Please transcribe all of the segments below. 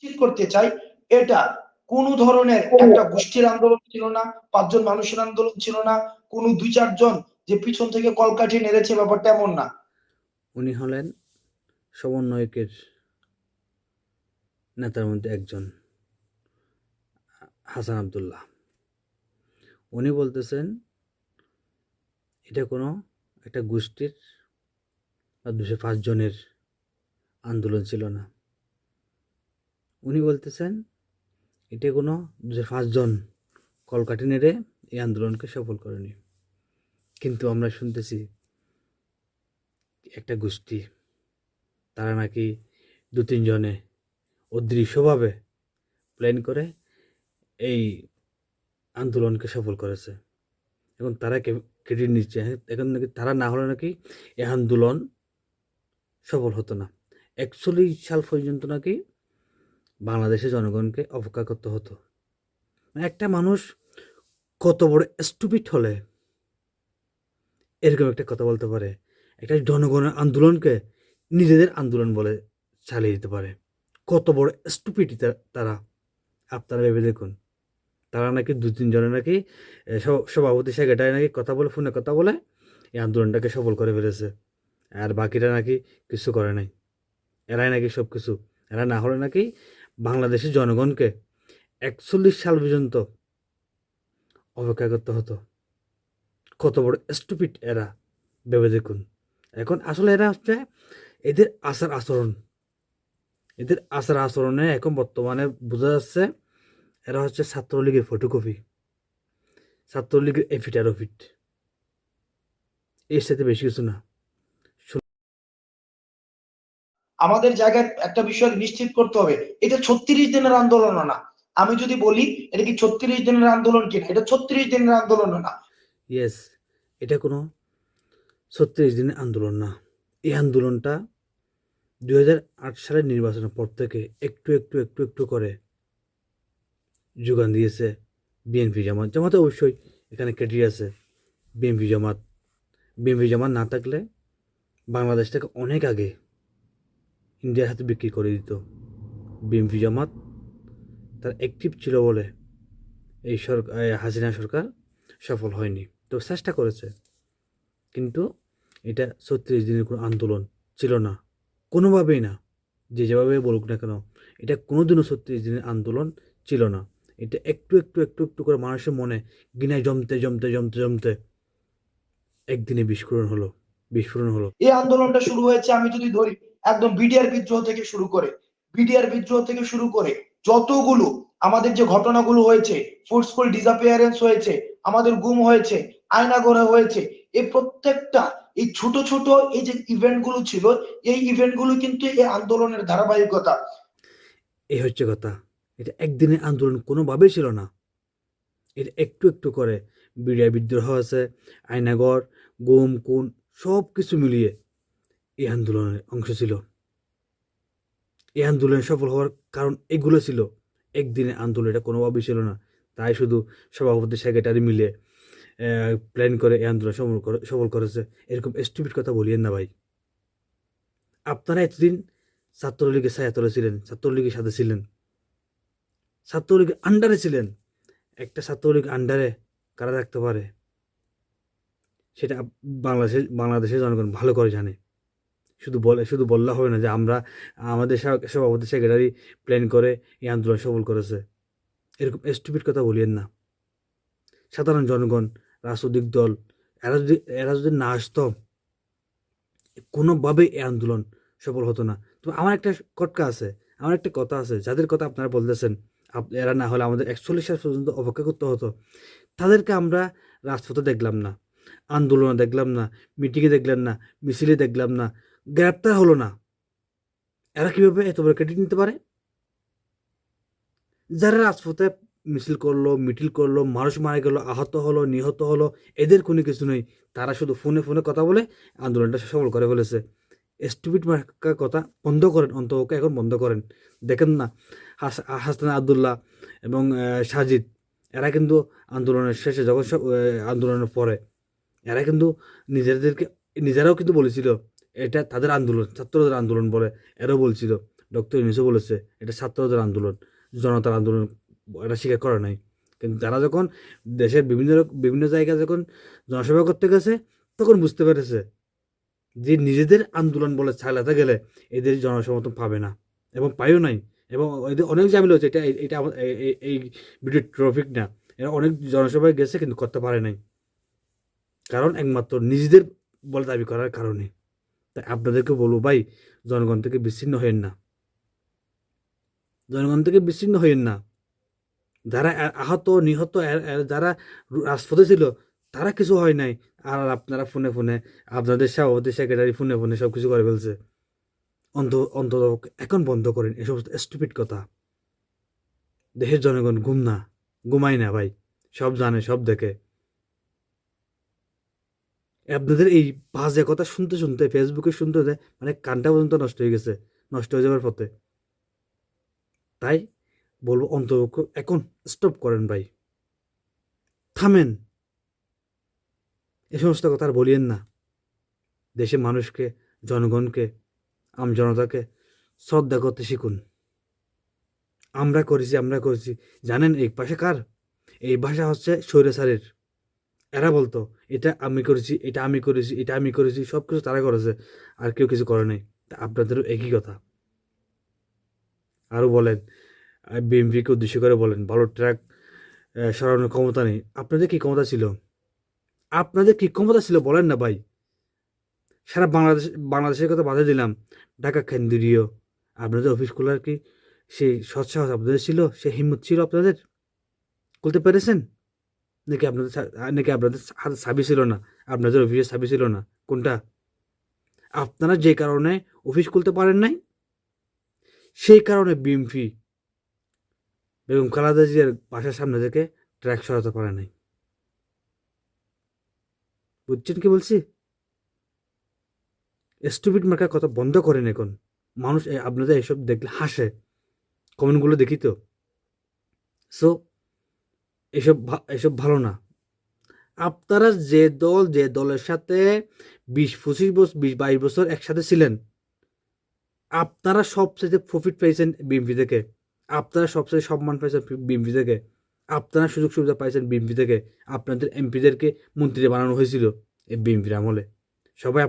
নিশ্চিত করতে চাই, এটা কোন ধরনের একটা গোষ্ঠীর আন্দোলন ছিল না, 5 জন মানুষের আন্দোলন ছিল না, কোন 2-4 জন যে পিছন থেকে কলকাঠি নেড়েছে, ব্যাপারটা এমন না। উনি হলেন সমন্বয়কের নেতার মধ্যে একজন, হাসান আবদুল্লাহ। উনি বলতেছেন এটা কোনো একটা গোষ্ঠীর বা 205 জনের আন্দোলন ছিল না। উনি বলতেছেন এটা কোনো 205 জন কলকাঠি নেড়ে এই আন্দোলনকে সফল করেনি। কিন্তু আমরা শুনতেছি একটা গোষ্ঠী, তারা নাকি 2-3 জনে অদৃশ্যভাবে প্ল্যান করে এই আন্দোলনকে সফল করেছে। এখন তারা ক্রেডিট নিচ্ছে। এখন নাকি তারা না হলে নাকি এই আন্দোলন সফল হতো না। 41 সাল পর্যন্ত নাকি বাংলাদেশের জনগণকে অপেক্ষা করতে হতো। একটা মানুষ কত বড় স্টুপিড হলে এরকম একটা কথা বলতে পারে, একটা জনগণের আন্দোলনকে নিজেদের আন্দোলন বলে চালিয়ে দিতে পারে? কত বড় স্টুপিড তারা, আপনারা ভেবে দেখুন। তারা নাকি 2-3 জনে নাকি সভাপতি সেক্রেটারি নাকি কথা বলে, ফোনে কথা বলে এই আন্দোলনটাকে সফল করে ফেলেছে, আর বাকিরা নাকি কিছু করে নাই। এরাই নাকি সব কিছু। এরা না হলে নাকি বাংলাদেশের জনগণকে 41 সাল পর্যন্ত অপেক্ষা করতে হতো। কত বড় স্টুপিড এরা, ভেবে দেখুন। এখন আসলে এরা হচ্ছে এদের আচার আচরণে এখন বর্তমানে বোঝা যাচ্ছে এরা হচ্ছে ছাত্রলীগের ফটোকপি, ছাত্রলীগের এফিট আর ওফিট, এর সাথে বেশি কিছু না। আমাদের জায়গায় একটা বিষয় নিশ্চিত করতে হবে, এটা 36 দিনের আন্দোলন না। আমি যদি বলি এটা কি 36 দিনের আন্দোলন কিনা, এটা 36 দিনের আন্দোলন না। ইয়েস, এটা কোনো 36 দিনের আন্দোলন না। এই আন্দোলনটা 2008 সালের নির্বাচনের পর থেকে একটু একটু একটু একটু করে যোগান দিয়েছে বিএনপি জামাত। জামাতে অবশ্যই এখানে ক্রেডিট আছে। বিএনপি জামাত না থাকলে বাংলাদেশটাকে অনেক আগে ইন্ডিয়ার হাতে বিক্রি করে দিত। বিএনপি জামাত তার অ্যাক্টিভ ছিল বলে এই হাসিনা সরকার সফল হয়নি। তো চেষ্টা করেছে, কিন্তু এটা 36 দিনের কোনো আন্দোলন ছিল না, কোনোভাবেই না। যেভাবে বলুক না কেন, এটা কোনোদিনও 36 দিনের আন্দোলন ছিল না। এটা একটু একটু একটু একটু করে মানুষের মনে গিনায় জমতে জমতে জমতে জমতে একদিনে বিস্ফোরণ হলো। এই আন্দোলনটা শুরু হয়েছে, আমি যদি ধরি, একদম বিডিআর বিদ্রোহ থেকে শুরু করে, যতগুলো আমাদের যে ঘটনাগুলো হয়েছে, ফোর্সফুল ডিসঅ্যাপিয়ারেন্স হয়েছে, আমাদের গুম হয়েছে, আয়নাঘরে হয়েছে, এই প্রত্যেকটা এই ছোট ছোট এই যে ইভেন্ট গুলো ছিল, এই ইভেন্ট গুলো কিন্তু এই আন্দোলনের ধারাবাহিকতা। এই হচ্ছে কথা। এটা একদিনের আন্দোলন কোনোভাবেই ছিল না। এটা একটু একটু করে বিডিআর বিদ্রোহ আছে, আয়নাঘর, গুম খুন সব কিছু মিলিয়ে এই আন্দোলনের অংশ ছিল। এই আন্দোলন সফল হওয়ার কারণ এগুলো ছিল। একদিনের আন্দোলন এটা কোনোভাবেই ছিল না। তাই শুধু সভাপতি সেক্রেটারি মিলে প্ল্যান করে এই আন্দোলন সফল করেছে। এরকম স্টুপিড কথা বলিয়েন না ভাই। আপনারা এতদিন ছাত্রলীগের ছায়াতলে ছিলেন, ছাত্রলীগের সাথে ছিলেন, ছাত্রলীগের আন্ডারে ছিলেন। একটা ছাত্রলীগ আন্ডারে কারা থাকতে পারে সেটা বাংলাদেশের জনগণ ভালো করে জানে। শুধু বললে হবে না যে আমাদের সভাপতি সেক্রেটারি প্ল্যান করে এই আন্দোলন সফল করেছে। এরকম স্টুপিড কথা বলিয়েন না। সাধারণ জনগণ, রাজনৈতিক দল, এরা যদি না আসতো, কোনোভাবেই এই আন্দোলন সফল হতো না। তো আমার একটা কথা আছে, যাদের কথা আপনারা বলতেছেন এরা না হলে আমাদের 41 সাল পর্যন্ত অপেক্ষা করতে হতো, তাদেরকে আমরা রাজপথে দেখলাম না, আন্দোলনে দেখলাম না, মিটিংয়ে দেখলাম না, মিছিলে দেখলাম না, গ্রেপ্তার হলো না। এরা কিভাবে এত বড় ক্রেডিট নিতে পারে? যারা রাজপথে মিছিল করলো, মানুষ মারা গেল, আহত হলো, নিহত হলো, এদের কোনো কিছু নেই। তারা শুধু ফোনে ফোনে কথা বলে আন্দোলনটা সফল করে ফেলেছে। স্টুপিড মার্কা কথা বন্ধ করেন, অন্তপক্ষে এখন বন্ধ করেন। দেখেন না, হাসান আবদুল্লাহ এবং সাজিদ, এরা কিন্তু আন্দোলনের শেষে যখন আন্দোলনের পরে এরা কিন্তু নিজেরাও কিন্তু বলেছিল এটা তাদের আন্দোলন, ছাত্রদের আন্দোলন বলে এরাও বলছিল। ডক্টর ইউনূসও বলেছে এটা ছাত্রদের আন্দোলন, জনতার আন্দোলন, এটা স্বীকার করে নাই। কিন্তু তারা যখন দেশের বিভিন্ন বিভিন্ন জায়গায় যখন জনসভা করতে গেছে তখন বুঝতে পেরেছে যে নিজেদের আন্দোলন বলে চালাতে গেলে এদের জনসমর্থন পাবে না, এবং পাইও নাই। এবং এদের অনেক ঝামেলা হচ্ছে, এটা এই ভিডিও ট্রফিক না, এরা অনেক জনসভায় গেছে কিন্তু করতে পারে নাই, কারণ একমাত্র নিজেদের বলে দাবি করার কারণে। তাই আপনাদেরকে বলবো ভাই, জনগণ থেকে বিচ্ছিন্ন হয়েন না, জনগণ থেকে বিচ্ছিন্ন হয়েন না। যারা আহত নিহত যারা রাজপথে ছিল তারা কিছু হয় নাই, আর আপনারা ফোনে ফোনে আপনাদের সভাপতি সেক্রেটারি ফোনে ফোনে সব কিছু করে ফেলছে। অন্তত এখন বন্ধ করেন এসব স্টুপিড কথা। দেশের জনগণ ঘুমায় না ভাই, সব জানে, সব দেখে। আপনাদের এই বাজে কথা শুনতে শুনতে ফেসবুকে শুনতে মানে কানটা পর্যন্ত নষ্ট হয়ে গেছে, নষ্ট হয়ে যাওয়ার পথে। তাই বলবো অন্তত এখন স্টপ করেন ভাই, থামেন, এ সমস্ত কথা আর বলিয়েন না। দেশের মানুষকে, জনগণকে, জনতাকে শ্রদ্ধা করতে শিখুন। আমরা করেছি। জানেন এই ভাষা কার? এই ভাষা হচ্ছে স্বৈরাচারের। এরা বলতো এটা আমি করেছি, এটা আমি করেছি, এটা আমি করেছি, সব কিছু তারা করেছে, আর কেউ কিছু করে নাই। তা আপনাদেরও একই কথা। আরও বলেন বিএনপিকে উদ্দেশ্য করে বলেন ভালো ট্রাক সরানোর ক্ষমতা নেই। আপনাদের কি ক্ষমতা ছিল? আপনাদের কি ক্ষমতা ছিল বলেন না ভাই। সারা বাংলাদেশের কথা বাধা দিলাম, ঢাকা কেন্দ্রীয় আপনাদের অফিস খোলার কি সেই সৎসাহস আপনাদের ছিল, সেই হিম্মত ছিল আপনাদের? খুলতে পেরেছেন? নাকি আপনাদের হাতে চাবি ছিল না, আপনাদের অফিসে চাবি ছিল না? কোনটা? আপনারা যে কারণে অফিস খুলতে পারেন নাই, সেই কারণে বিএনপি বেগম খালেদা জিয়ার বাসার সামনে থেকে ট্রাক সরাতে পারে নাই। বুঝছেন কি বলছি? স্টুপিড মার্কার কথা বন্ধ করেন এখন। মানুষ আপনাদের এসব দেখলে হাসে, কমেন্টগুলো দেখি তো। সো এসব ভালো না। আপনারা যে দলের সাথে 20-25 বছর 20-22 বছর একসাথে ছিলেন, আপনারা সবচেয়ে প্রফিট পাইছেন বিএনপি থেকে, আপনারা সবচেয়ে সম্মান পাইছেন বিএনপি থেকে, আপনারা সুযোগ সুবিধা পাইছেন বিএনপি থেকে। আপনাদের এমপিদেরকে মন্ত্রী বানানো হয়েছিল এই বিএনপির আমলে। সবাই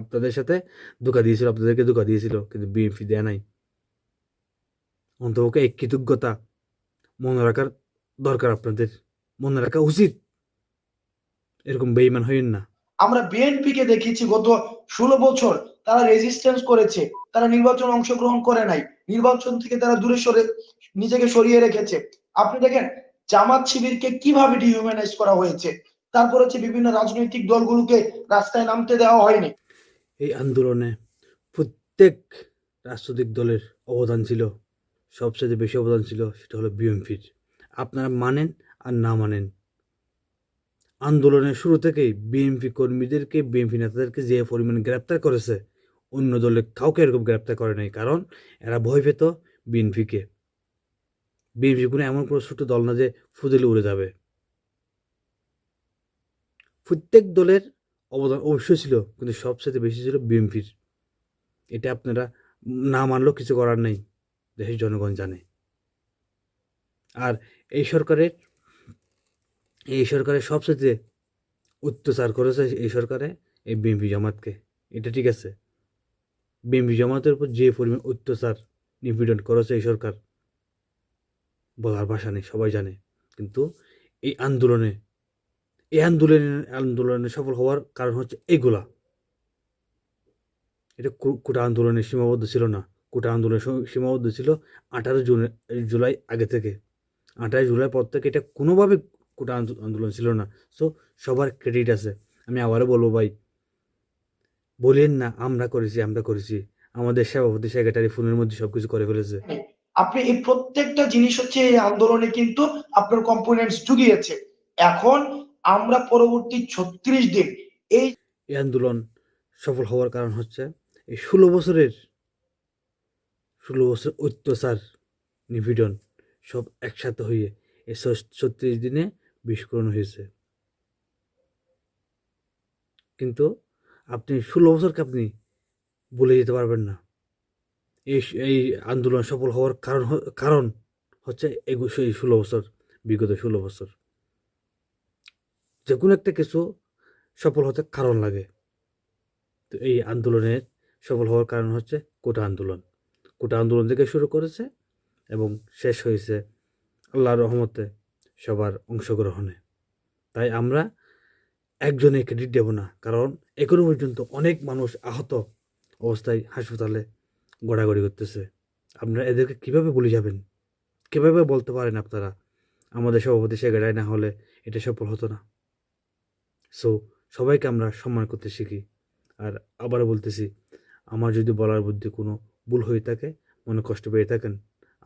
আপনাদের সাথে ধোঁকা দিয়েছিল, আপনাদেরকে ধোঁকা দিয়েছিল, কিন্তু বিএনপি দেয়া নাই। অন্তপক্ষে এই কৃতজ্ঞতা মনে রাখার দরকার, আপনাদের মনে রাখা উচিত। এরকম বেইমান হইন না। আমরা বিএনপি কে দেখেছি গত 16 বছর তারা রেজিস্ট্যান্স করেছে, তারা নির্বাচন অংশগ্রহণ করে নাই, নির্বাচন থেকে তারা দূরে নিজেকে সরিয়ে রেখেছে। আপনি দেখেন জামাত শিবিরকে কিভাবে ডিহিউম্যানাইজ করা হয়েছে, তারপর হচ্ছে বিভিন্ন রাজনৈতিক দলগুলোকে রাস্তায় নামতে দেওয়া হয়নি। এই আন্দোলনে প্রত্যেক রাজনৈতিক দলের অবদান ছিল, সবচেয়ে বেশি অবদান ছিল সেটা হলো বিএনপির। আপনারা মানেন আর না মানেন, আন্দোলনের শুরু থেকেই বিএনপি কর্মীদেরকে, বিএনপি নেতাদেরকে যে পরিমাণে গ্রেপ্তার করেছে, অন্য দলে কাউকে এরকম গ্রেপ্তার করে নাই। কারণ এরা ভয় পেত বিএনপিকে। বিএনপি কোনো এমন কোনো ছোট দল না যে ফুদেলে উড়ে যাবে। প্রত্যেক দলের অবদান অবশ্যই ছিল, কিন্তু সবচেয়ে বেশি ছিল বিএনপির। এটা আপনারা না মানলেও কিছু করার নেই, দেশের জনগণ জানে। আর এই সরকারের সবচেয়ে অত্যাচার করেছে এই সরকারে এই বিএনপি জামাতকে। এটা ঠিক আছে, বিএনপি জামাতের উপর যে পরিমাণ অত্যাচার নিপীড়ন করেছে এই সরকার, বলার ভাষা নেই, সবাই জানে। কিন্তু এই আন্দোলনে সফল হওয়ার কারণ হচ্ছে এগুলা। এটা কোটা আন্দোলনের সীমাবদ্ধ ছিল না। কোটা আন্দোলনের সীমাবদ্ধ ছিল 18 জুলাই আগে থেকে। 28 জুলাই পর থেকে এটা কোনোভাবে কোটা আন্দোলন ছিল না। সো সবার ক্রেডিট আছে। আমি আবারও বলবো ভাই, বলেন না আমরা করেছি, আমাদের সভাপতি সেক্রেটারি ফোনের মধ্যে সবকিছু করে ফেলেছে। আপনি এই প্রত্যেকটা জিনিস হচ্ছে এই আন্দোলনে কিন্তু আপনার কম্পোনেন্টস জুগিয়েছে। এখন আমরা পরবর্তী 36 দিন এই এই আন্দোলন সফল হওয়ার কারণ হচ্ছে এই 16 বছর অত্যাচার, নিপীড়ন সব একসাথে হয়ে এই 36 দিনে বিস্ফোরণ হয়েছে। কিন্তু আপনি 16 বছরকে আপনি ভুলে যেতে পারবেন না। এই আন্দোলন সফল হওয়ার কারণ হচ্ছে এই 16 বছর, বিগত 16 বছর। যে কোনো একটা কিছু সফল হতে কারণ লাগে। তো এই আন্দোলনের সফল হওয়ার কারণ হচ্ছে কোটা আন্দোলন। কোটা আন্দোলন থেকে শুরু করেছে এবং শেষ হয়েছে আল্লাহর রহমতে সবার অংশগ্রহণে। তাই আমরা একজনে ক্রেডিট দেব না, কারণ এখনো পর্যন্ত অনেক মানুষ আহত অবস্থায় হাসপাতালে গড়াগড়ি করতেছে। আপনারা এদেরকে কিভাবে ভুলে যাবেন? কিভাবে বলতে পারেন আপনারা আমাদের সভাপতি সেক্রেটারি না হলে এটা সফল হতো না? সো সবাইকে আমরা সম্মান করতে শিখি। আর আবারও বলতেছি, আমার যদি বলার বুদ্ধি কোনো ভুল হয়ে থাকে, মনে কষ্ট পেয়ে থাকেন,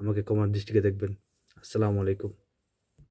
আমাকে ক্ষমার দৃষ্টিতে দেখবেন। আসসালামু আলাইকুম।